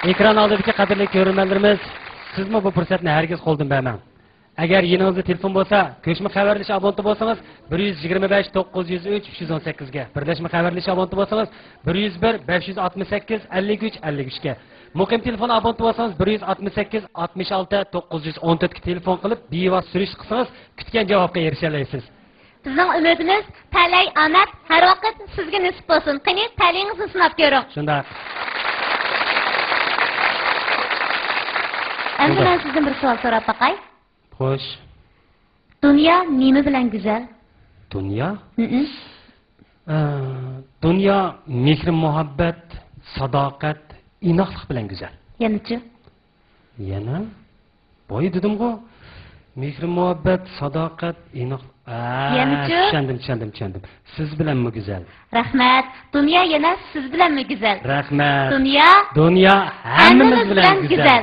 Ekran oldidagi qadrli ko'ruvchilarimiz, sizmi bu fursatni hargiz qo'ldan bermang. Agar yiningizda telefon bo'lsa, ko'chma xabarlash abonenti bo'lsangiz 125 903 318 ga, birlashma xabarlash abonenti bo'lsangiz 101 568 53 53 ga. Muqim telefon abonenti bo'lsangiz 168 66 914 ga telefon qilib, bevosita surish qilsangiz kutgan javobga erisha olasiz. Bizning umidimiz talay omad har vaqt sizga nasib bo'lsin. Qani talingizni sinab ko'ring. Shunda. Endi men sizdan bir savol so'rab baqay. Xo'sh. Dunyo nima bilan go'zal? Dunyo? Dunyo mehr muhabbat, sadoqat, inoqlik bilan go'zal. Yana-chi? Yana? Boy dedim-ku. Mehr muhabbat, sadoqat, inoqlik. Yana-chi? Tushundim. Siz bilanmi go'zal? Rahmat. Dunyo yana siz bilanmi go'zal? Rahmat. Dunyo hammamiz bilan go'zal.